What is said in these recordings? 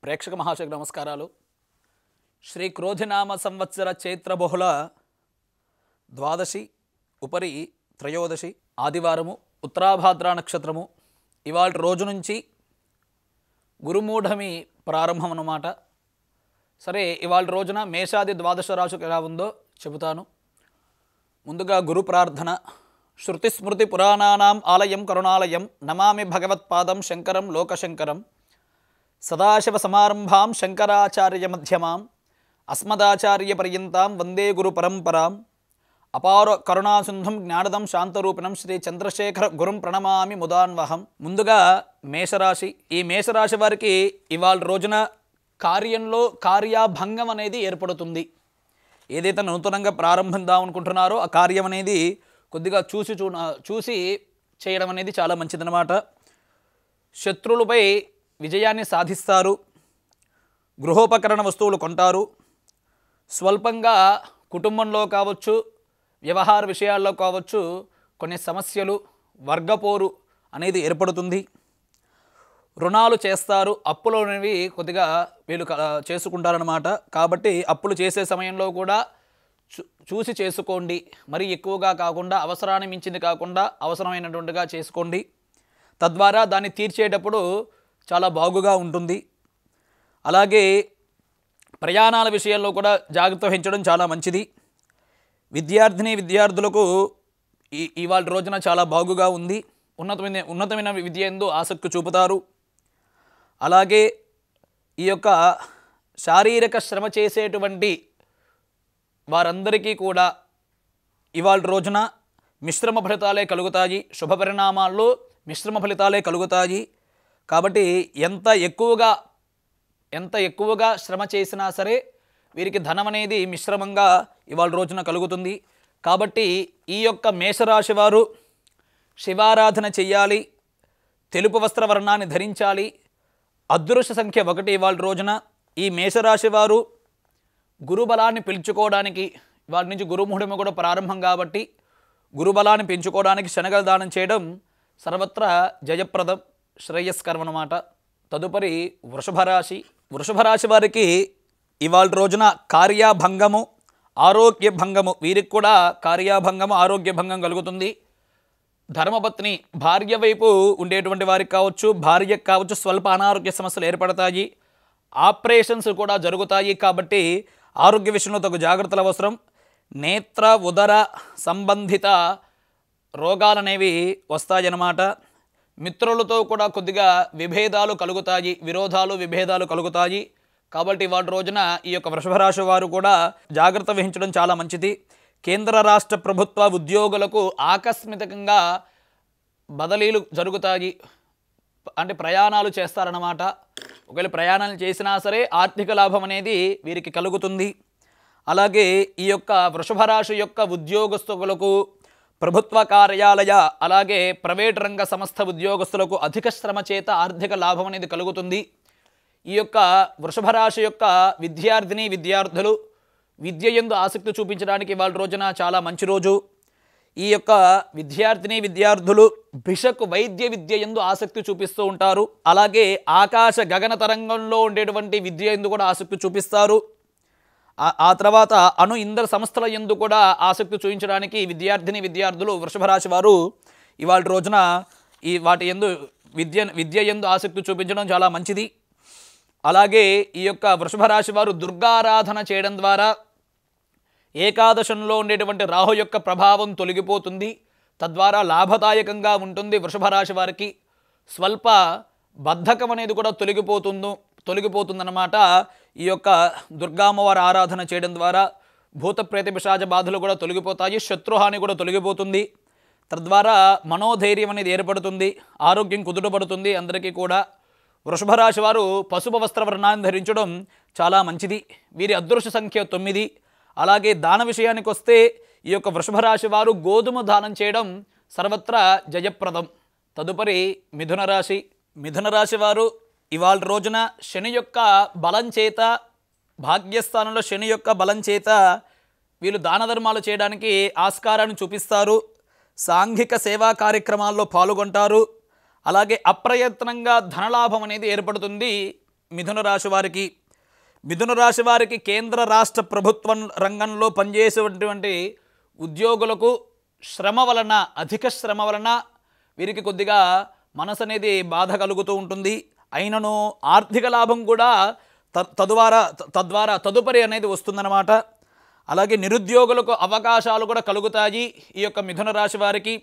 ప్రేక్షక మహాశయ నమస్కారాలు. శ్రీ క్రోధినామ సంవత్సర చైత్ర బహుళ ద్వాదశి ఉపరి త్రయోదశి ఆదివారము ఉత్తరాభాద్ర నక్షత్రము. ఇవాళ రోజు నుంచి గురుమూఢమి ప్రారంభం అన్నమాట. సరే, ఇవాళ రోజున మేషాది ద్వాదశ రాశికి ఎలా ఉందో చెబుతాను. ముందుగా గురు ప్రార్థన. శృతి స్మృతి పురాణానాం ఆలయం కరుణాలయం నమామి భగవత్పాదం శంకరం లోకశంకరం. సదాశివ సమారంభాం శంకరాచార్య మధ్యమాం అస్మదాచార్య పర్యంతాం వందే గురు పరంపరాం. అపార కరుణాసింధుం జ్ఞానదం శాంతరూపిణం శ్రీ చంద్రశేఖర గురుం ప్రణమామి ముదాన్వహం. ముందుగా మేషరాశి. ఈ మేషరాశి వారికి ఇవాళ రోజున కార్యంలో కార్యాభంగం అనేది ఏర్పడుతుంది. ఏదైతే నూతనంగా ప్రారంభిద్దాం అనుకుంటున్నారో ఆ కార్యం అనేది కొద్దిగా చూసి చేయడం అనేది చాలా మంచిదన్నమాట. శత్రువులపై విజయాన్ని సాధిస్తారు. గృహోపకరణ వస్తువులు కొంటారు. స్వల్పంగా కుటుంబంలో కావచ్చు, వ్యవహార విషయాల్లో కావచ్చు కొన్ని సమస్యలు, వర్గపోరు అనేది ఏర్పడుతుంది. రుణాలు చేస్తారు. అప్పులు అనేవి కొద్దిగా వీళ్ళు చేసుకుంటారన్నమాట. కాబట్టి అప్పులు చేసే సమయంలో కూడా చూసి చేసుకోండి. మరీ ఎక్కువగా కాకుండా, అవసరాన్ని మించింది కాకుండా అవసరమైనటువంటిగా చేసుకోండి. తద్వారా దాన్ని తీర్చేటప్పుడు చాలా బాగుగా ఉంటుంది. అలాగే ప్రయాణాల విషయంలో కూడా జాగ్రత్త వహించడం చాలా మంచిది. విద్యార్థులకు ఇవాళ రోజున చాలా బాగుగా ఉంది. ఉన్నతమైన విద్య యందు ఆసక్తి చూపుతారు. అలాగే ఈ యొక్క శారీరక శ్రమ చేసేటువంటి వారందరికీ కూడా ఇవాళ రోజున మిశ్రమ ఫలితాలే కలుగుతాయి. శుభ పరిణామాల్లో మిశ్రమ ఫలితాలే కలుగుతాయి. కాబట్టి ఎంత ఎక్కువగా శ్రమ చేసినా సరే వీరికి ధనం అనేది మిశ్రమంగా ఇవాళ రోజున కలుగుతుంది. కాబట్టి ఈ యొక్క మేషరాశి వారు శివారాధన చెయ్యాలి. తెలుపు వస్త్రవర్ణాన్ని ధరించాలి. అదృష్ట సంఖ్య 1 ఇవాళ రోజున. ఈ మేషరాశి వారు గురుబలాన్ని పెంచుకోవడానికి, వాటి నుంచి గురుముహూర్తం కూడా ప్రారంభం కాబట్టి గురుబలాన్ని పెంచుకోవడానికి శనగల దానం చేయడం సర్వత్రా జయప్రదం, శ్రేయస్కరం అన్నమాట. తదుపరి వృషభ రాశి వారికి ఇవాళ రోజున కార్యాభంగము, ఆరోగ్యభంగము. వీరికి కూడా కార్యాభంగము, ఆరోగ్యభంగం కలుగుతుంది. ధర్మపత్ని భార్య వైపు ఉండేటువంటి వారికి కావచ్చు, భార్యకు కావచ్చు స్వల్ప అనారోగ్య సమస్యలు ఏర్పడతాయి. ఆపరేషన్స్ కూడా జరుగుతాయి. కాబట్టి ఆరోగ్య విషయంలో తగు జాగ్రత్తలు అవసరం. నేత్ర ఉదర సంబంధిత రోగాలు అనేవి వస్తాయన్నమాట. మిత్రులతో కూడా కొద్దిగా విభేదాలు కలుగుతాయి, విభేదాలు కలుగుతాయి. కాబట్టి వాటి రోజున ఈ యొక్క వృషభరాశి వారు కూడా జాగ్రత్త వహించడం చాలా మంచిది. కేంద్ర రాష్ట్ర ప్రభుత్వ ఉద్యోగులకు ఆకస్మికంగా బదిలీలు జరుగుతాయి. అంటే ప్రయాణాలు చేస్తారన్నమాట. ఒకవేళ ప్రయాణాలు చేసినా సరే ఆర్థిక లాభం అనేది వీరికి కలుగుతుంది. అలాగే ఈ యొక్క వృషభరాశి యొక్క ఉద్యోగస్తులకు, ప్రభుత్వ కార్యాలయ అలాగే ప్రైవేట్ రంగ సంస్థ ఉద్యోగస్తులకు అధిక శ్రమ చేత ఆర్థిక లాభం అనేది కలుగుతుంది. ఈ యొక్క వృషభరాశి యొక్క విద్యార్థులు విద్య యందు ఆసక్తి చూపించడానికి ఇవాళ రోజున చాలా మంచి రోజు. ఈ యొక్క విద్యార్థులు భిషక్ వైద్య విద్య యందు ఆసక్తి చూపిస్తూ ఉంటారు. అలాగే ఆకాశ గగన తరంగంలో ఉండేటువంటి విద్య యందు కూడా ఆసక్తి చూపిస్తారు. ఆ తర్వాత ఇంధన సంస్థల యందు కూడా ఆసక్తి చూపించడానికి విద్యార్థులు వృషభరాశి వారు ఇవాళ రోజున వాటి యందు విద్య యందు ఆసక్తి చూపించడం చాలా మంచిది. అలాగే ఈ యొక్క వృషభరాశి వారు దుర్గారాధన చేయడం ద్వారా ఏకాదశంలో ఉండేటువంటి రాహు యొక్క ప్రభావం తొలగిపోతుంది. తద్వారా లాభదాయకంగా ఉంటుంది. వృషభరాశి వారికి స్వల్ప బద్ధకం అనేది కూడా తొలగిపోతుందన్నమాట. ఈ యొక్క దుర్గామ్మవారి ఆరాధన చేయడం ద్వారా భూత ప్రేత పిశాచ బాధలు కూడా తొలగిపోతాయి. శత్రుహాని కూడా తొలగిపోతుంది. తద్వారా మనోధైర్యం అనేది ఏర్పడుతుంది. ఆరోగ్యం కుదుటపడుతుంది అందరికీ కూడా. వృషభరాశి వారు పసుపు వస్త్రవర్ణాన్ని ధరించడం చాలా మంచిది. వీరి అదృష్ట సంఖ్య 9. అలాగే దాన విషయానికి వస్తే ఈ యొక్క వృషభరాశి వారు గోధుమ దానం చేయడం సర్వత్రా జయప్రదం. తదుపరి మిథున రాశి వారు ఇవాళ రోజున శని యొక్క బలం చేత, భాగ్యస్థానంలో శని యొక్క బలం చేత వీళ్ళు దాన ధర్మాలు చేయడానికి ఆస్కారాన్ని చూపిస్తారు. సాంఘిక సేవా కార్యక్రమాల్లో పాల్గొంటారు. అలాగే అప్రయత్నంగా ధనలాభం అనేది ఏర్పడుతుంది మిథున రాశి వారికి. మిథున రాశి వారికి కేంద్ర రాష్ట్ర ప్రభుత్వం రంగంలో పనిచేసేటువంటి ఉద్యోగులకు శ్రమ వలన, అధిక శ్రమ వలన వీరికి కొద్దిగా మనసు అనేది బాధ కలుగుతూ ఉంటుంది. అయినను ఆర్థిక లాభం కూడా తదుపరి అనేది వస్తుందన్నమాట. అలాగే నిరుద్యోగులకు అవకాశాలు కూడా కలుగుతాయి. ఈ యొక్క మిథున రాశి వారికి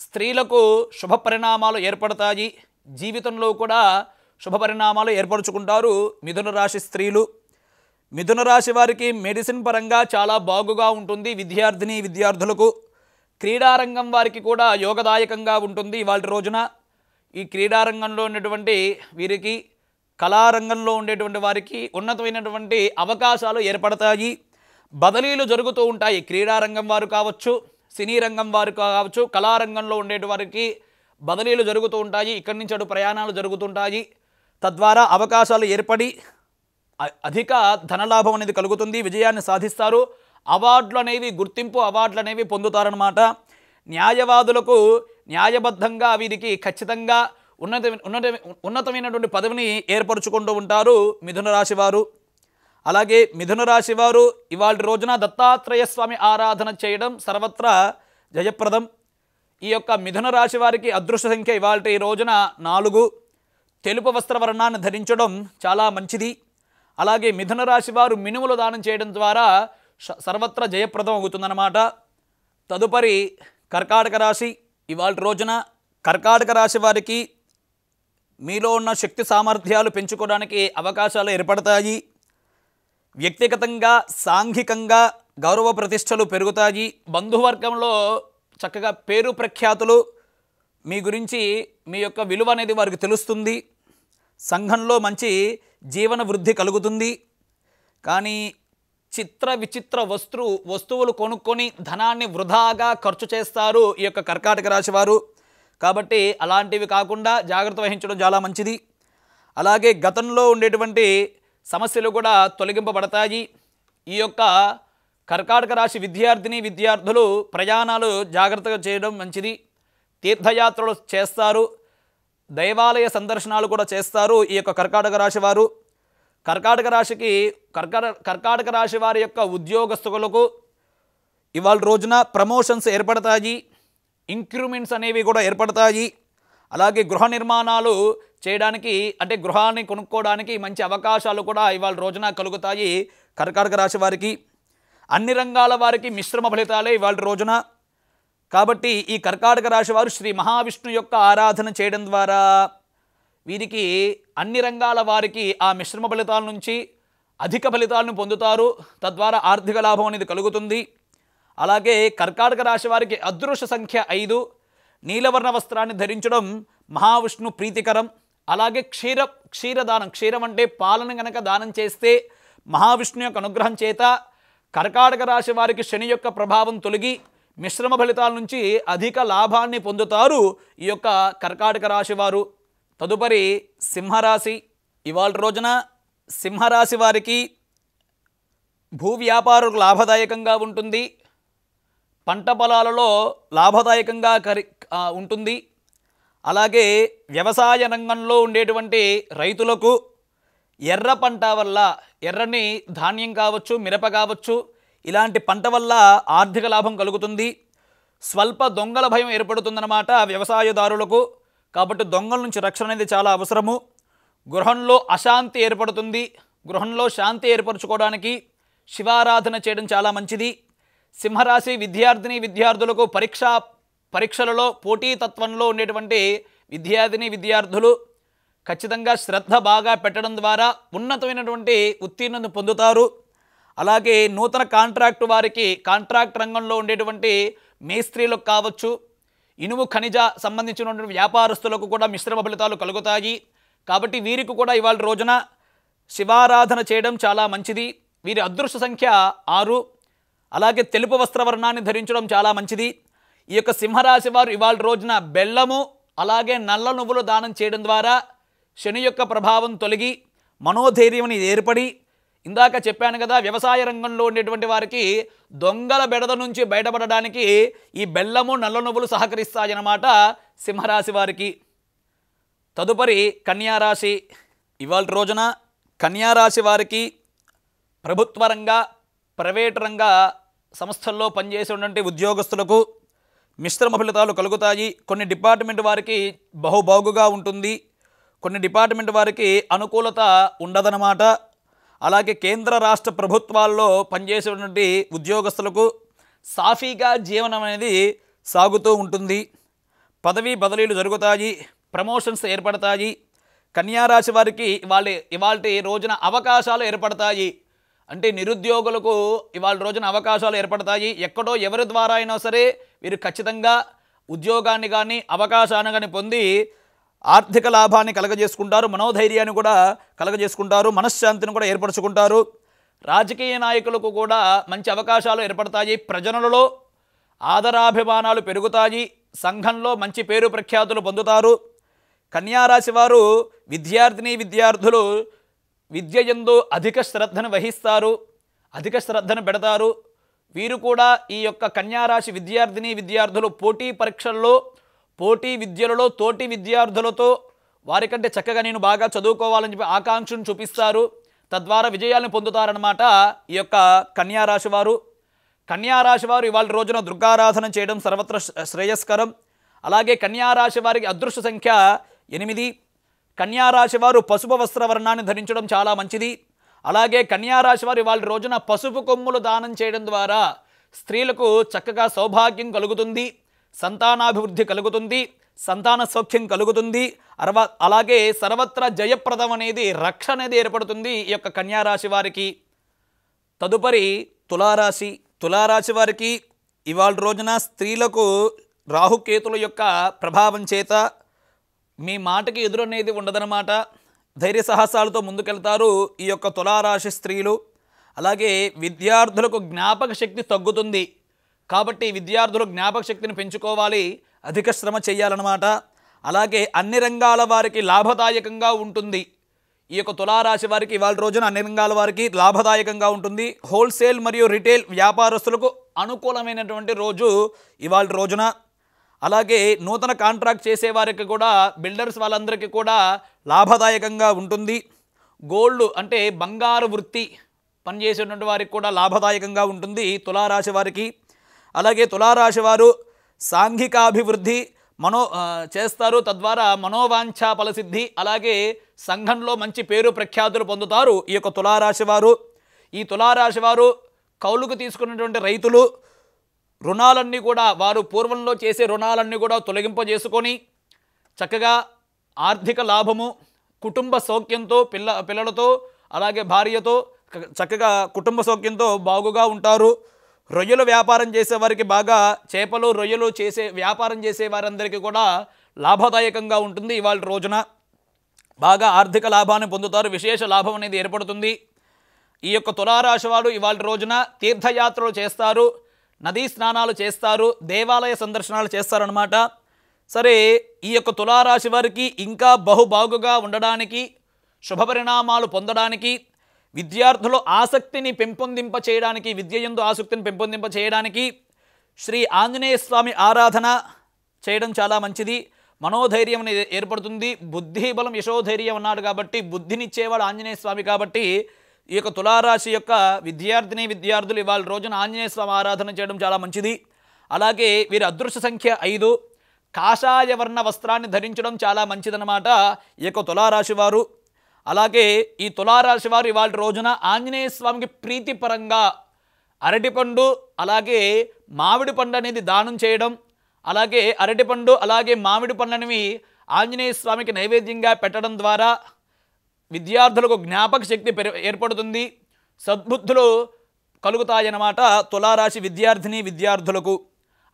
స్త్రీలకు శుభ పరిణామాలు ఏర్పడతాయి. జీవితంలో కూడా శుభ పరిణామాలు ఏర్పరచుకుంటారు మిథున రాశి స్త్రీలు. మిథున రాశి వారికి మెడిసిన్ పరంగా చాలా బాగుగా ఉంటుంది. విద్యార్థులకు క్రీడారంగం వారికి కూడా యోగదాయకంగా ఉంటుంది. ఇవాళ రోజున ఈ క్రీడారంగంలో ఉన్నటువంటి వీరికి, కళారంగంలో ఉండేటువంటి వారికి ఉన్నతమైనటువంటి అవకాశాలు ఏర్పడతాయి. బదిలీలు జరుగుతూ ఉంటాయి. క్రీడారంగం వారు కావచ్చు, సినీ రంగం వారు కావచ్చు, కళారంగంలో ఉండే వారికి బదిలీలు జరుగుతూ ఉంటాయి. ఇక్కడి నుంచి అటు ప్రయాణాలు జరుగుతుంటాయి. తద్వారా అవకాశాలు ఏర్పడి అధిక ధనలాభం అనేది కలుగుతుంది. విజయాన్ని సాధిస్తారు. అవార్డులు అనేవి, గుర్తింపు అవార్డులు అనేవి పొందుతారన్నమాట. న్యాయవాదులకు న్యాయబద్ధంగా వీరికి ఖచ్చితంగా ఉన్నతమైనటువంటి పదవిని ఏర్పరచుకుంటూ ఉంటారు మిథున రాశి వారు. అలాగే మిథున రాశి వారు ఇవాళ రోజున దత్తాత్రేయ స్వామి ఆరాధన చేయడం సర్వత్రా జయప్రదం. ఈ యొక్క మిథున రాశి వారికి అదృష్ట సంఖ్య ఇవాళ ఈ రోజున 4. తెలుపు వస్త్రవర్ణాన్ని ధరించడం చాలా మంచిది. అలాగే మిథున రాశి వారు మినుములు దానం చేయడం ద్వారా సర్వత్రా జయప్రదం అవుతుందన్నమాట. తదుపరి కర్కాటక రాశి. ఇవాళ రోజున కర్కాటక రాశి వారికి మీలో ఉన్న శక్తి సామర్థ్యాలు పెంచుకోవడానికి అవకాశాలు ఏర్పడతాయి. వ్యక్తిగతంగా, సాంఘికంగా గౌరవ ప్రతిష్టలు పెరుగుతాయి. బంధువర్గంలో చక్కగా పేరు ప్రఖ్యాతులు, మీ గురించి మీ యొక్క విలువ అనేది వారికి తెలుస్తుంది. సంఘంలో మంచి జీవన వృద్ధి కలుగుతుంది. కానీ చిత్ర విచిత్ర వస్తువులు కొనుక్కొని ధనాన్ని వృధాగా ఖర్చు చేస్తారు ఈ యొక్క కర్కాటక రాశి వారు. కాబట్టి అలాంటివి కాకుండా జాగ్రత్త వహించడం చాలా మంచిది. అలాగే గతంలో ఉండేటువంటి సమస్యలు కూడా తొలగింపబడతాయి. ఈ యొక్క కర్కాటక రాశి విద్యార్థులు ప్రయాణాలు జాగ్రత్తగా చేయడం మంచిది. తీర్థయాత్రలు చేస్తారు. దైవాలయ సందర్శనాలు కూడా చేస్తారు ఈ యొక్క కర్కాటక రాశి వారు. కర్కాటక రాశి వారి యొక్క ఉద్యోగస్తులకు ఇవాళ రోజున ప్రమోషన్స్ ఏర్పడతాయి. ఇంక్రిమెంట్స్ అనేవి కూడా ఏర్పడతాయి. అలాగే గృహ నిర్మాణాలు చేయడానికి, అంటే గృహాన్ని కొనుక్కోవడానికి మంచి అవకాశాలు కూడా ఇవాళ రోజున కలుగుతాయి కర్కాటక రాశి వారికి. అన్ని రంగాల వారికి మిశ్రమ ఫలితాలే ఇవాళ రోజున. కాబట్టి ఈ కర్కాటక రాశి వారు శ్రీ మహావిష్ణు యొక్క ఆరాధన చేయడం ద్వారా వీరికి అన్ని రంగాల వారికి ఆ మిశ్రమ ఫలితాల నుంచి అధిక ఫలితాలను పొందుతారు. తద్వారా ఆర్థిక లాభం అనేది కలుగుతుంది. అలాగే కర్కాటక రాశి వారికి అదృష్ట సంఖ్య 5. నీలవర్ణ వస్త్రాన్ని ధరించడం మహావిష్ణు ప్రీతికరం. అలాగే క్షీరదానం, క్షీరం అంటే పాలను గనక దానం చేస్తే మహావిష్ణు యొక్క అనుగ్రహం చేత కర్కాటక రాశి వారికి శని యొక్క ప్రభావం తొలగి మిశ్రమ ఫలితాల నుంచి అధిక లాభాన్ని పొందుతారు ఈ యొక్క కర్కాటక రాశి వారు. తదుపరి సింహరాశి. ఇవాళ రోజున సింహరాశి వారికి భూ వ్యాపారులకు లాభదాయకంగా ఉంటుంది. పంట పొలాలలో లాభదాయకంగా ఉంటుంది. అలాగే వ్యవసాయ రంగంలో ఉండేటువంటి రైతులకు ఎర్ర పంట వల్ల, ఎర్రని ధాన్యం కావచ్చు, మిరప కావచ్చు, ఇలాంటి పంట వల్ల ఆర్థిక లాభం కలుగుతుంది. స్వల్ప దొంగల భయం ఏర్పడుతుందన్నమాట వ్యవసాయదారులకు. కాబట్టి దొంగల నుంచి రక్షణ అనేది చాలా అవసరము. గృహంలో అశాంతి ఏర్పడుతుంది. గృహంలో శాంతి ఏర్పరచుకోవడానికి శివారాధన చేయడం చాలా మంచిది. సింహరాశి విద్యార్థులకు పరీక్షలలో పోటీతత్వంలో ఉండేటువంటి విద్యార్థులు ఖచ్చితంగా శ్రద్ధ బాగా పెట్టడం ద్వారా ఉన్నతమైనటువంటి ఉత్తీర్ణతను పొందుతారు. అలాగే నూతన కాంట్రాక్టు వారికి, కాంట్రాక్ట్ రంగంలో ఉండేటువంటి మేస్త్రీలకు కావచ్చు, ఇనుము ఖనిజ సంబంధించినటువంటి వ్యాపారస్తులకు కూడా మిశ్రమ ఫలితాలు కలుగుతాయి. కాబట్టి వీరికి కూడా ఇవాళ రోజున శివారాధన చేయడం చాలా మంచిది. వీరి అదృష్ట సంఖ్య 6. అలాగే తెలుపు వస్త్రవర్ణాన్ని ధరించడం చాలా మంచిది. ఈ యొక్క సింహరాశి వారు ఇవాళ రోజున బెల్లము అలాగే నల్ల నువ్వులు దానం చేయడం ద్వారా శని యొక్క ప్రభావం తొలగి మనోధైర్యం ఏర్పడి, ఇందాక చెప్పాను కదా వ్యవసాయ రంగంలో ఉండేటువంటి వారికి దొంగల బెడద నుంచి బయటపడడానికి ఈ బెల్లము నల్ల నువ్వులు సహకరిస్తాయన్నమాట సింహరాశి వారికి. తదుపరి కన్యారాశి. ఇవాళ రోజున కన్యారాశి వారికి ప్రభుత్వ రంగ ప్రైవేటు రంగ సంస్థల్లో పనిచేసేటువంటి ఉద్యోగస్తులకు మిశ్రమ ఫలితాలు కలుగుతాయి. కొన్ని డిపార్ట్మెంట్ వారికి బహుబాగుగా ఉంటుంది, కొన్ని డిపార్ట్మెంట్ వారికి అనుకూలత ఉండదన్నమాట. అలాగే కేంద్ర రాష్ట్ర ప్రభుత్వాల్లో పనిచేసేటువంటి ఉద్యోగస్తులకు సాఫీగా జీవనం అనేది సాగుతూ ఉంటుంది. పదవీ బదిలీలు జరుగుతాయి, ప్రమోషన్స్ ఏర్పడతాయి. కన్యారాశి వారికి ఇవాళ రోజున అవకాశాలు ఏర్పడతాయి. అంటే నిరుద్యోగులకు ఇవాళ రోజున అవకాశాలు ఏర్పడతాయి. ఎక్కడో ఎవరి ద్వారా అయినా సరే వీరు ఖచ్చితంగా ఉద్యోగాన్ని కానీ అవకాశాన్ని కానీ పొంది ఆర్థిక లాభాన్ని కలగజేసుకుంటారు, మనోధైర్యాన్ని కూడా కలగజేసుకుంటారు, మనశ్శాంతిని కూడా ఏర్పరచుకుంటారు. రాజకీయ నాయకులకు కూడా మంచి అవకాశాలు ఏర్పడతాయి. ప్రజలలో ఆదరాభిమానాలు పెరుగుతాయి. సంఘంలో మంచి పేరు ప్రఖ్యాతులు పొందుతారు. కన్యారాశి వారు విద్యార్థులు విద్య యందు అధిక శ్రద్ధను వహిస్తారు, అధిక శ్రద్ధను పెడతారు. వీరు కూడా ఈ యొక్క కన్యారాశి విద్యార్థులు పోటీ పరీక్షల్లో పోటీ విద్యలలో తోటి విద్యార్థులతో వారికంటే చక్కగా నేను బాగా చదువుకోవాలని చెప్పి ఆకాంక్షను చూపిస్తారు. తద్వారా విజయాలను పొందుతారన్నమాట ఈ యొక్క కన్యారాశి వారు. కన్యారాశి వారు ఇవాళ రోజున దుర్గారాధన చేయడం సర్వత్ర శ్రేయస్కరం. అలాగే కన్యారాశి వారికి అదృష్ట సంఖ్య 8. కన్యారాశి వారు పసుపు వస్త్రవర్ణాన్ని ధరించడం చాలా మంచిది. అలాగే కన్యారాశి వారు ఇవాళ రోజున పసుపు కొమ్ములు దానం చేయడం ద్వారా స్త్రీలకు చక్కగా సౌభాగ్యం కలుగుతుంది, సంతానాభివృద్ధి కలుగుతుంది, సంతాన సౌఖ్యం కలుగుతుంది. అలాగే సర్వత్ర జయప్రదం అనేది రక్షణ అనేది ఏర్పడుతుంది ఈ యొక్క కన్యారాశి వారికి. తదుపరి తులారాశి. తులారాశి వారికి ఇవాళ రోజున స్త్రీలకు రాహుకేతుల యొక్క ప్రభావం చేత మీ మాటకి ఎదురనేది ఉండదన్నమాట. ధైర్య సాహసాలతో ముందుకెళ్తారు ఈ యొక్క తులారాశి స్త్రీలు. అలాగే విద్యార్థులకు జ్ఞాపక శక్తి తగ్గుతుంది కాబట్టి విద్యార్థులు జ్ఞాపక శక్తిని పెంచుకోవాలి, అధిక శ్రమ చేయాలన్నమాట. అలాగే అన్ని రంగాల వారికి లాభదాయకంగా ఉంటుంది. ఈ యొక్క తులారాశి వారికి ఇవాళ రోజున అన్ని రంగాల వారికి లాభదాయకంగా ఉంటుంది. హోల్సేల్ మరియు రిటైల్ వ్యాపారస్తులకు అనుకూలమైనటువంటి రోజు ఇవాళ రోజున. అలాగే నూతన కాంట్రాక్ట్ చేసేవారికి కూడా బిల్డర్స్ వాళ్ళందరికీ కూడా లాభదాయకంగా ఉంటుంది. గోల్డ్ అంటే బంగారు వృత్తి పనిచేసేటువంటి వారికి కూడా లాభదాయకంగా ఉంటుంది తులారాశి వారికి. అలాగే తులారాశి వారు సాంఘికాభివృద్ధి చేస్తారు, తద్వారా మనోవాంఛా ఫలసిద్ధి. అలాగే సంఘంలో మంచి పేరు ప్రఖ్యాతులు పొందుతారు ఈ యొక్క తులారాశి వారు. ఈ తులారాశి వారు కౌలుకు తీసుకున్నటువంటి రైతులు రుణాలన్నీ కూడా వారు పూర్వంలో చేసే రుణాలన్నీ కూడా తొలగింపజేసుకొని చక్కగా ఆర్థిక లాభము, కుటుంబ సౌఖ్యంతో పిల్లలతో అలాగే భార్యతో చక్కగా కుటుంబ సౌఖ్యంతో బాగుగా ఉంటారు. రొయ్యలు వ్యాపారం చేసేవారికి బాగా చేపలు రొయ్యలు వ్యాపారం చేసే వారందరికీ కూడా లాభదాయకంగా ఉంటుంది. ఇవాళ రోజున బాగా ఆర్థిక లాభాన్ని పొందుతారు, విశేష లాభం అనేది ఏర్పడుతుంది. ఈ యొక్క తులారాశి వారు ఇవాళ రోజున తీర్థయాత్రలు చేస్తారు, నదీ స్నానాలు చేస్తారు, దేవాలయ సందర్శనాలు చేస్తారనమాట. సరే, ఈ యొక్క తులారాశి వారికి ఇంకా బహుబాగుగా ఉండడానికి, శుభపరిణామాలు పొందడానికి, విద్యార్థులు ఆసక్తిని పెంపొందింప చేయడానికి, విద్యయందు ఆసక్తిని పెంపొందింప చేయడానికి శ్రీ ఆంజనేయ స్వామి ఆరాధన చేయడం చాలా మంచిది. మనోధైర్యం అనేది ఏర్పడుతుంది. బుద్ధి బలం యశోధైర్యం అన్నాడు కాబట్టి బుద్ధినిచ్చేవాడు ఆంజనేయ స్వామి కాబట్టి ఈ యొక్క తులారాశి యొక్క విద్యార్థులు ఇవాళ రోజున ఆంజనేయ స్వామి ఆరాధన చేయడం చాలా మంచిది. అలాగే వీరి అదృష్ట సంఖ్య 5. కాషాయ వర్ణ వస్త్రాన్ని ధరించడం చాలా మంచిదన్నమాట ఈ యొక్క తులారాశి వారు. అలాగే ఈ తులారాశి వారు ఇవాళ రోజున ఆంజనేయ స్వామికి ప్రీతిపరంగా అరటిపండు అలాగే మామిడి పండు అనేది దానం చేయడం, అలాగే అరటిపండు అలాగే మామిడి పండ్లనేవి ఆంజనేయ స్వామికి నైవేద్యంగా పెట్టడం ద్వారా విద్యార్థులకు జ్ఞాపక శక్తి ఏర్పడుతుంది, సద్బుద్ధులు కలుగుతాయన్నమాట తులారాశి విద్యార్థులకు.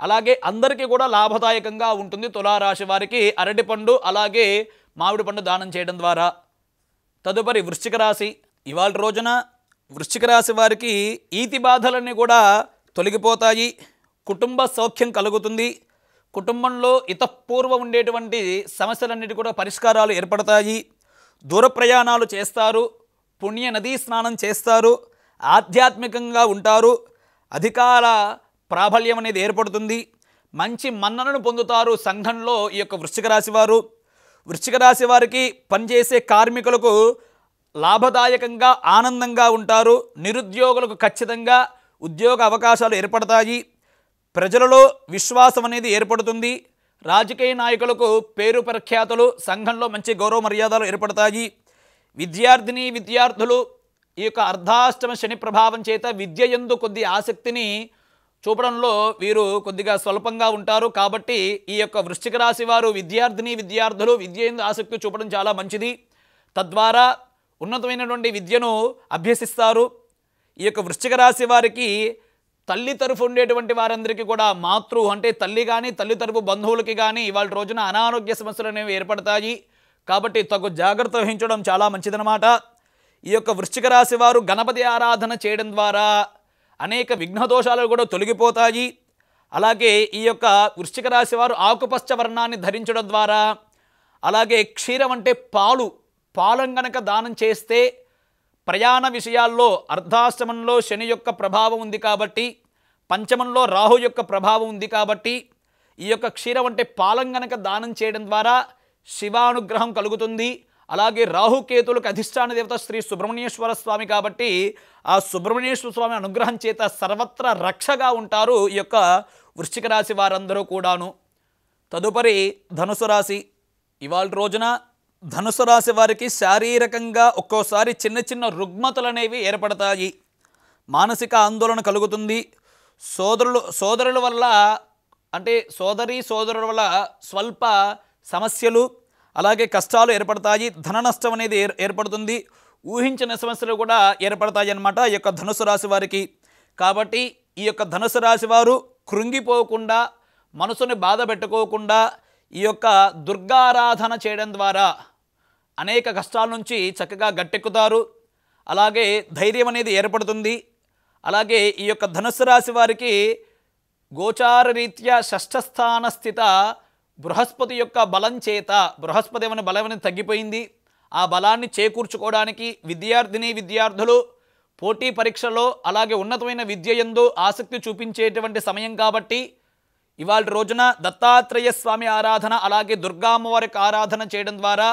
అలాగే అందరికీ కూడా లాభదాయకంగా ఉంటుంది తులారాశి వారికి అరటిపండు అలాగే మామిడి పండు దానం చేయడం ద్వారా. తదుపరి వృశ్చిక రాశి. ఇవాళ రోజున వృశ్చిక రాశి వారికి ఈతి బాధలన్నీ కూడా తొలగిపోతాయి, కుటుంబ సౌఖ్యం కలుగుతుంది, కుటుంబంలో ఇతపూర్వం ఉండేటువంటి సమస్యలన్నిటి కూడా పరిష్కారాలు ఏర్పడతాయి, దూర ప్రయాణాలు చేస్తారు, పుణ్య నదీ స్నానం చేస్తారు, ఆధ్యాత్మికంగా ఉంటారు, అధికార ప్రాబల్యం అనేది ఏర్పడుతుంది, మంచి మన్ననను పొందుతారు సంఘంలో ఈ యొక్క వృశ్చిక రాశి వారు. వృశ్చిక రాశి వారికి పనిచేసే కార్మికులకు లాభదాయకంగా ఆనందంగా ఉంటారు. నిరుద్యోగులకు ఖచ్చితంగా ఉద్యోగ అవకాశాలు ఏర్పడతాయి. ప్రజలలో విశ్వాసం అనేది ఏర్పడుతుంది. రాజకీయ నాయకులకు పేరు ప్రఖ్యాతులు, సంఘంలో మంచి గౌరవ మర్యాదలు ఏర్పడతాయి. విద్యార్థిని విద్యార్థులు ఈ యొక్క అర్ధాష్టమ శని ప్రభావం చేత విద్య యందు కొద్ది ఆసక్తిని చూపడంలో వీరు కొద్దిగా స్వల్పంగా ఉంటారు. కాబట్టి ఈ యొక్క వృశ్చిక రాశి వారు విద్యార్థిని విద్యార్థులు విద్య యందు ఆసక్తి చూపడం చాలా మంచిది. తద్వారా ఉన్నతమైనటువంటి విద్యను అభ్యసిస్తారు. ఈ యొక్క వృశ్చిక రాశి వారికి తల్లి తరఫు ఉండేటువంటి వారందరికీ కూడా అంటే తల్లి కానీ తల్లి తరఫు బంధువులకి కానీ ఇవాళ రోజున అనారోగ్య సమస్యలు అనేవి ఏర్పడతాయి. కాబట్టి తగు జాగ్రత్త వహించడం చాలా మంచిదన్నమాట. ఈ యొక్క వృశ్చిక రాశి వారు గణపతి ఆరాధన చేయడం ద్వారా అనేక విఘ్నదోషాలు కూడా తొలగిపోతాయి. అలాగే ఈ యొక్క వృశ్చిక రాశి వారు ఆకుపచ్చ వర్ణాన్ని ధరించడం ద్వారా, అలాగే క్షీరం అంటే పాలను గనక దానం చేస్తే ప్రయాణ విషయాల్లో అర్ధాష్టమంలో శని యొక్క ప్రభావం ఉంది కాబట్టి, పంచమంలో రాహు యొక్క ప్రభావం ఉంది కాబట్టి ఈ యొక్క క్షీరం అంటే పాలం గనక దానం చేయడం ద్వారా శివానుగ్రహం కలుగుతుంది. అలాగే రాహుకేతులకు అధిష్టాన దేవత శ్రీ సుబ్రహ్మణ్యేశ్వర స్వామి కాబట్టి ఆ సుబ్రహ్మణ్యేశ్వర స్వామి అనుగ్రహం చేత సర్వత్రా రక్షగా ఉంటారు ఈ యొక్క వృశ్చిక రాశి వారందరూ కూడాను. తదుపరి ధనుసు రాశి. ఇవాళ రోజున ధనుసు రాశి వారికి శారీరకంగా ఒక్కోసారి చిన్న చిన్న రుగ్మతలు అనేవి ఏర్పడతాయి. మానసిక ఆందోళన కలుగుతుంది. సోదరుల వల్ల అంటే సోదరుల వల్ల స్వల్ప సమస్యలు అలాగే కష్టాలు ఏర్పడతాయి. ధన నష్టం అనేది ఏర్పడుతుంది. ఊహించిన సమస్యలు కూడా ఏర్పడతాయి అన్నమాట ఈ యొక్క ధనుసు రాశి వారికి. కాబట్టి ఈ యొక్క ధనుసు రాశి వారు కృంగిపోకుండా, మనసుని బాధ పెట్టుకోకుండా ఈ యొక్క దుర్గారాధన చేయడం ద్వారా అనేక కష్టాల నుంచి చక్కగా గట్టెక్కుతారు. అలాగే ధైర్యం అనేది ఏర్పడుతుంది. అలాగే ఈ యొక్క ధనుసు రాశి వారికి గోచార రీత్యా షష్ఠస్థాన స్థిత బృహస్పతి యొక్క బలం చేత, బృహస్పతి ఏమైనా బలం అనేది తగ్గిపోయింది, ఆ బలాన్ని చేకూర్చుకోవడానికి విద్యార్థిని విద్యార్థులు పోటీ పరీక్షలో అలాగే ఉన్నతమైన విద్య యందు ఆసక్తి చూపించేటువంటి సమయం కాబట్టి ఇవాళ రోజున దత్తాత్రేయ స్వామి ఆరాధన అలాగే దుర్గామ్మవారి ఆరాధన చేయడం ద్వారా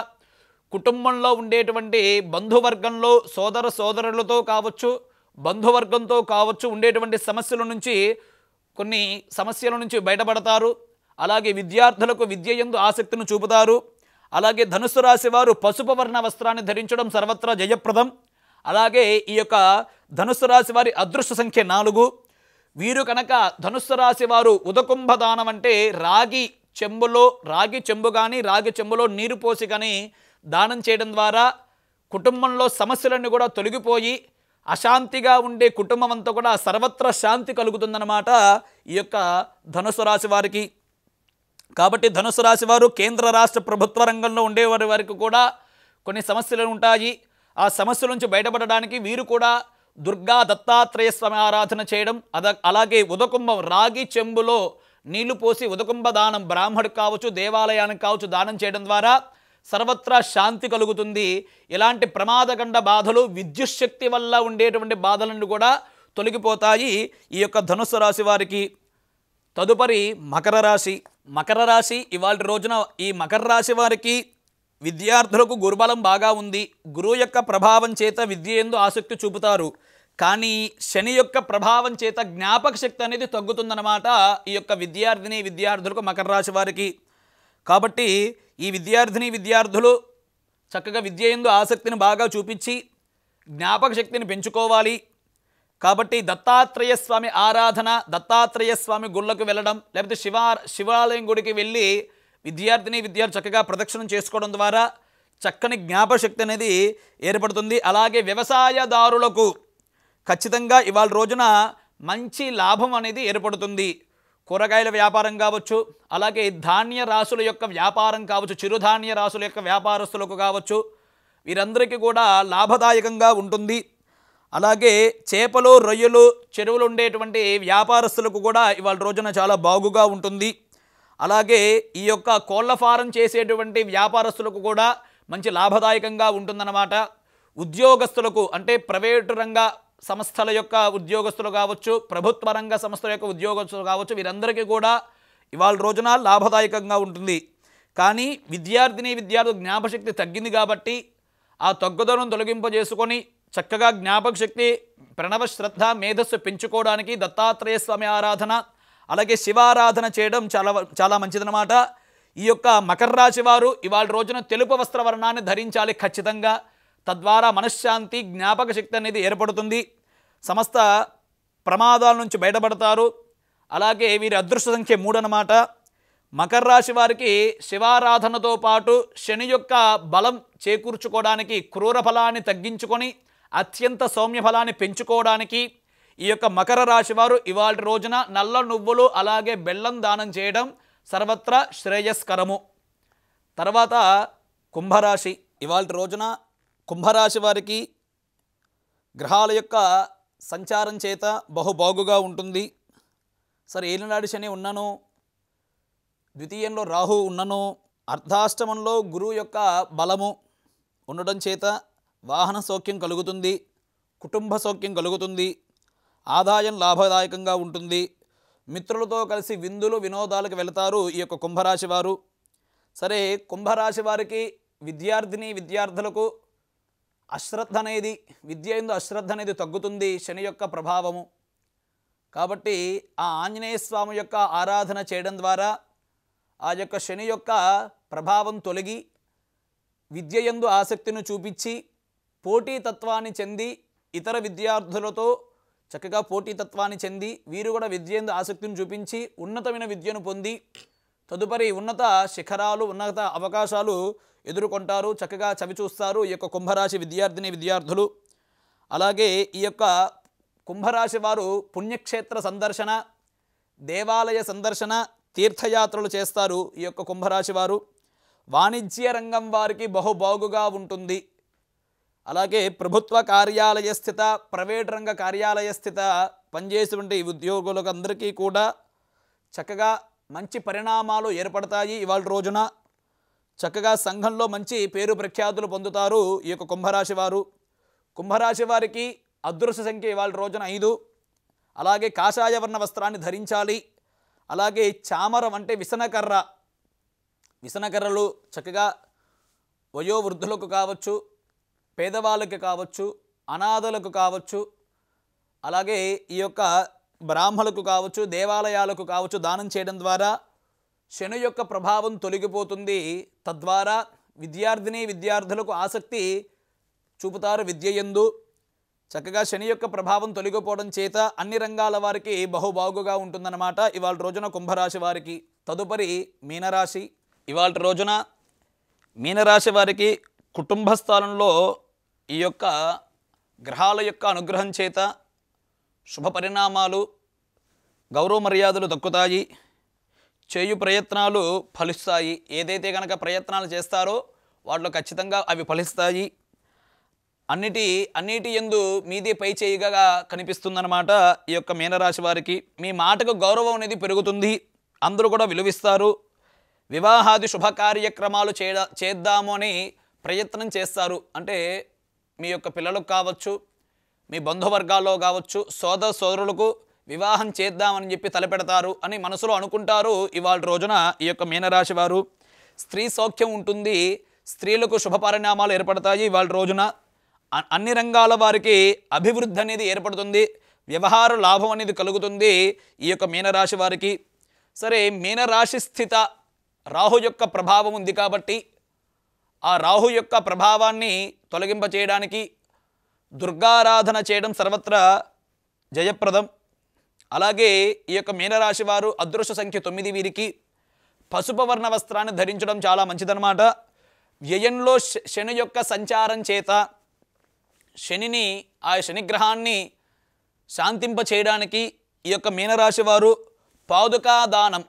కుటుంబంలో ఉండేటువంటి బంధువర్గంలో సోదరులతో కావచ్చు, బంధువర్గంతో కావచ్చు ఉండేటువంటి సమస్యల నుంచి కొన్ని సమస్యల నుంచి బయటపడతారు. అలాగే విద్యార్థులకు విద్య యందు ఆసక్తిని చూపుతారు. అలాగే ధనుసు రాశి వారు పసుపు వర్ణ వస్త్రాన్ని ధరించడం సర్వత్రా జయప్రదం. అలాగే ఈ యొక్క ధనుసు రాశి వారి అదృష్ట సంఖ్య 4. వీరు కనుక ధనుస్సు రాశి వారు ఉదకుంభ దానం అంటే రాగి చెంబు కానీ రాగి చెంబులో నీరు పోసి కానీ దానం చేయడం ద్వారా కుటుంబంలో సమస్యలన్నీ కూడా తొలగిపోయి అశాంతిగా ఉండే కుటుంబం అంతా కూడా సర్వత్రా శాంతి కలుగుతుందన్నమాట ఈ యొక్క ధనుసు రాశి వారికి. కాబట్టి ధనుసు రాశి వారు కేంద్ర రాష్ట్ర ప్రభుత్వ రంగంలో ఉండేవారి వారికి కూడా కొన్ని సమస్యలు ఉంటాయి. ఆ సమస్యల నుంచి బయటపడడానికి వీరు కూడా దుర్గా దత్తాత్రేయ స్వామి ఆరాధన చేయడం, అలాగే ఉదకుంభం రాగి చెంబులో నీళ్లు పోసి ఉదకుంభ దానం బ్రాహ్మడికి కావచ్చు దేవాలయానికి కావచ్చు దానం చేయడం ద్వారా సర్వత్రా శాంతి కలుగుతుంది. ఇలాంటి ప్రమాదగండ బాధలు విద్యుత్ శక్తి వల్ల ఉండేటువంటి బాధలను కూడా తొలగిపోతాయి ఈ యొక్క ధనుస్సు రాశి వారికి. తదుపరి మకర రాశి. ఇవాళ రోజున ఈ మకర రాశి వారికి విద్యార్థులకు గురుబలం బాగా ఉంది. గురువు యొక్క ప్రభావం చేత విద్య యందు ఆసక్తి చూపుతారు. కానీ శని యొక్క ప్రభావం చేత జ్ఞాపక శక్తి అనేది తగ్గుతుందన్నమాట ఈ యొక్క విద్యార్థిని విద్యార్థులకు మకర రాశి వారికి. కాబట్టి ఈ విద్యార్థిని విద్యార్థులు చక్కగా విద్య యందు ఆసక్తిని బాగా చూపించి జ్ఞాపక శక్తిని పెంచుకోవాలి. కాబట్టి దత్తాత్రేయ స్వామి ఆరాధన, దత్తాత్రేయ స్వామి గుళ్ళకు వెళ్ళడం, లేకపోతే శివాలయం గుడికి వెళ్ళి విద్యార్థిని విద్యార్థులు చక్కగా ప్రదక్షిణం చేసుకోవడం ద్వారా చక్కని జ్ఞాపశక్తి అనేది ఏర్పడుతుంది. అలాగే వ్యవసాయదారులకు ఖచ్చితంగా ఇవాళ రోజున మంచి లాభం అనేది ఏర్పడుతుంది. కూరగాయల వ్యాపారం కావచ్చు, అలాగే ధాన్య రాసుల యొక్క వ్యాపారం కావచ్చు, చిరుధాన్య రాసుల యొక్క వ్యాపారస్తులకు కావచ్చు, వీరందరికీ కూడా లాభదాయకంగా ఉంటుంది. అలాగే చేపలు రొయ్యలు చెరువులు ఉండేటువంటి వ్యాపారస్తులకు కూడా ఇవాళ రోజున చాలా బాగుగా ఉంటుంది. అలాగే ఈ యొక్క కోళ్ల ఫారం చేసేటువంటి వ్యాపారస్తులకు కూడా మంచి లాభదాయకంగా ఉంటుందన్నమాట. ఉద్యోగస్తులకు అంటే ప్రైవేటు రంగ సంస్థల యొక్క ఉద్యోగస్తులు కావచ్చు, ప్రభుత్వ రంగ సంస్థల యొక్క ఉద్యోగస్తులు కావచ్చు, వీరందరికీ కూడా ఇవాళ రోజున లాభదాయకంగా ఉంటుంది. కానీ విద్యార్థులు జ్ఞాపశక్తి తగ్గింది కాబట్టి ఆ తగ్గుదలను తొలగింపజేసుకొని చక్కగా జ్ఞాపక శక్తి, ప్రణవ శ్రద్ధ, మేధస్సు పెంచుకోవడానికి దత్తాత్రేయ స్వామి ఆరాధన, అలాగే శివారాధన చేయడం చాలా చాలా మంచిదన్నమాట. ఈ యొక్క మకర రాశి వారు ఇవాళ రోజున తెలుపు వస్త్రవర్ణాన్ని ధరించాలి ఖచ్చితంగా. తద్వారా మనశ్శాంతి, జ్ఞాపక శక్తి అనేది ఏర్పడుతుంది. సమస్త ప్రమాదాల నుంచి బయటపడతారు. అలాగే వీరి అదృష్ట సంఖ్య 3 అన్నమాట. మకర రాశి వారికి శివారాధనతో పాటు శని యొక్క బలం చేకూర్చుకోవడానికి, క్రూర ఫలాన్ని తగ్గించుకొని అత్యంత సౌమ్య ఫలాన్ని పెంచుకోవడానికి ఈ యొక్క మకర రాశి వారు ఇవాళ రోజున నల్ల నువ్వులు అలాగే బెల్లం దానం చేయడం సర్వత్రా శ్రేయస్కరము. తర్వాత కుంభరాశి. ఇవాళ రోజున కుంభరాశి వారికి గ్రహాల యొక్క సంచారం చేత బహుబాగుగా ఉంటుంది. సరే, ఏలినాడు శని ఉన్నను, ద్వితీయంలో రాహు ఉన్నను, అర్ధాష్టమంలో గురువు యొక్క బలము ఉండడం చేత వాహన సౌఖ్యం కలుగుతుంది, కుటుంబ సౌఖ్యం కలుగుతుంది, ఆదాయం లాభదాయకంగా ఉంటుంది. మిత్రులతో కలిసి విందులు వినోదాలకు వెళతారు ఈ యొక్క కుంభరాశి వారు. సరే, కుంభరాశి వారికి విద్యార్థులకు అశ్రద్ధ అనేది, విద్య యందు అశ్రద్ధ అనేది తగ్గుతుంది శని యొక్క ప్రభావము. కాబట్టి ఆ ఆంజనేయ స్వామి యొక్క ఆరాధన చేయడం ద్వారా ఆ యొక్క శని యొక్క ప్రభావం తొలగి విద్య యందు ఆసక్తిని చూపించి పోటీతత్వాన్ని చెంది ఇతర విద్యార్థులతో చక్కగా పోటీతత్వాన్ని చెంది వీరు కూడా విద్య యందు ఆసక్తిని చూపించి ఉన్నతమైన విద్యను పొంది తదుపరి ఉన్నత శిఖరాలు, ఉన్నత అవకాశాలు ఎదుర్కొంటారు, చక్కగా చవిచూస్తారు ఈ యొక్క కుంభరాశి విద్యార్థులు. అలాగే ఈ యొక్క కుంభరాశి వారు పుణ్యక్షేత్ర సందర్శన, దేవాలయ సందర్శన, తీర్థయాత్రలు చేస్తారు ఈ యొక్క కుంభరాశి వారు. వాణిజ్య రంగం వారికి బహుబాగుగా ఉంటుంది. అలాగే ప్రభుత్వ కార్యాలయ స్థిత, ప్రైవేట్ రంగ కార్యాలయ స్థిత పనిచేసేటువంటి ఉద్యోగులకు అందరికీ కూడా చక్కగా మంచి పరిణామాలు ఏర్పడతాయి. ఇవాళ రోజున చక్కగా సంఘంలో మంచి పేరు ప్రఖ్యాతులు పొందుతారు ఈ యొక్క కుంభరాశి వారు. కుంభరాశి వారికి అదృష్ట సంఖ్య ఇవాళ రోజున 5. అలాగే కాషాయ వర్ణ వస్త్రాన్ని ధరించాలి. అలాగే చామరం అంటే విసనకర్రలు చక్కగా వయోవృద్ధులకు కావచ్చు, పేదవాళ్ళకి కావచ్చు, అనాథలకు కావచ్చు, అలాగే ఈ యొక్క బ్రాహ్మణులకు కావచ్చు, దేవాలయాలకు కావచ్చు దానం చేయడం ద్వారా శని యొక్క ప్రభావం తొలగిపోతుంది. తద్వారా విద్యార్థులకు ఆసక్తి చూపుతారు విద్య యందు. చక్కగా శని యొక్క ప్రభావం తొలగిపోవడం చేత అన్ని రంగాల వారికి బహుబాగుగా ఉంటుందన్నమాట ఇవాళ రోజున కుంభరాశి వారికి. తదుపరి మీనరాశి. ఇవాళ రోజున మీనరాశి వారికి కుటుంబ స్థానంలో ఈ యొక్క గ్రహాల యొక్క అనుగ్రహం చేత శుభ పరిణామాలు, గౌరవ మర్యాదలు దక్కుతాయి. చేయు ప్రయత్నాలు ఫలిస్తాయి. ఏదైతే కనుక ప్రయత్నాలు చేస్తారో వాటిలో ఖచ్చితంగా అవి ఫలిస్తాయి. అన్నిటి యందు మీదే పై చేయిగా కనిపిస్తుందన్నమాట ఈ యొక్క మీనరాశి వారికి. మీ మాటకు గౌరవం అనేది పెరుగుతుంది, అందరూ కూడా విలువిస్తారు. వివాహాది శుభ కార్యక్రమాలు చేద్దాము అని ప్రయత్నం చేస్తారు. అంటే మీ యొక్క పిల్లలకు కావచ్చు, మీ బంధువర్గాల్లో కావచ్చు, సోదరులకు వివాహం చేద్దామని చెప్పి తలపెడతారు అని మనసులో అనుకుంటారు ఇవాళ రోజున ఈ యొక్క మీనరాశి వారు. స్త్రీ సౌఖ్యం ఉంటుంది, స్త్రీలకు శుభ పరిణామాలు ఏర్పడతాయి ఇవాళ రోజున. అన్ని రంగాల వారికి అభివృద్ధి అనేది ఏర్పడుతుంది, వ్యవహార లాభం అనేది కలుగుతుంది ఈ యొక్క మీనరాశి వారికి. సరే, మీనరాశి స్థిత రాహు యొక్క ప్రభావం ఉంది కాబట్టి ఆ రాహు యొక్క ప్రభావాన్ని తొలగింపచేయడానికి దుర్గారాధన చేయడం సర్వత్రా జయప్రదం. అలాగే ఈ యొక్క మీనరాశి వారు అదృష్ట సంఖ్య 9 వీరికి పసుపు వర్ణ వస్త్రాన్ని ధరించడం చాలా మంచిదన్నమాట. వ్యయంలో శని యొక్క సంచారం చేత శనిని, ఆ శనిగ్రహాన్ని శాంతింప చేయడానికి ఈ యొక్క మీనరాశి వారు పాదుకా దానం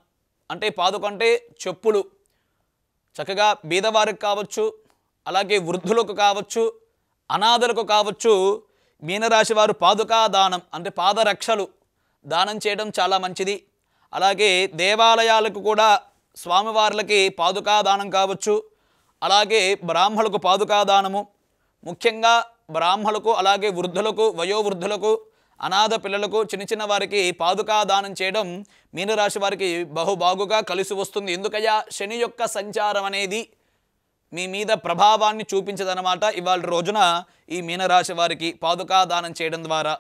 అంటే చెప్పులు చక్కగా బీదవారికి కావచ్చు, అలాగే వృద్ధులకు కావచ్చు, అనాథలకు కావచ్చు, మీనరాశి వారు పాదుకా దానం అంటే పాదరక్షలు దానం చేయడం చాలా మంచిది. అలాగే దేవాలయాలకు కూడా స్వామివార్లకి పాదుకా దానం కావచ్చు, అలాగే బ్రాహ్మణులకు పాదుకా దానము, ముఖ్యంగా బ్రాహ్మణులకు, అలాగే వృద్ధులకు, వయోవృద్ధులకు, అనాథ పిల్లలకు చిన్న చిన్న వారికి పాదుకా దానం చేయడం మీనరాశి వారికి బహుబాగుగా కలిసి వస్తుంది. ఎందుకయ్యా, శని యొక్క సంచారం అనేది మీ మీద ప్రభావాన్ని చూపించదన్నమాట. ఇవాళ రోజున ఈ మీనరాశి వారికి పాదుకా దానం చేయడం ద్వారా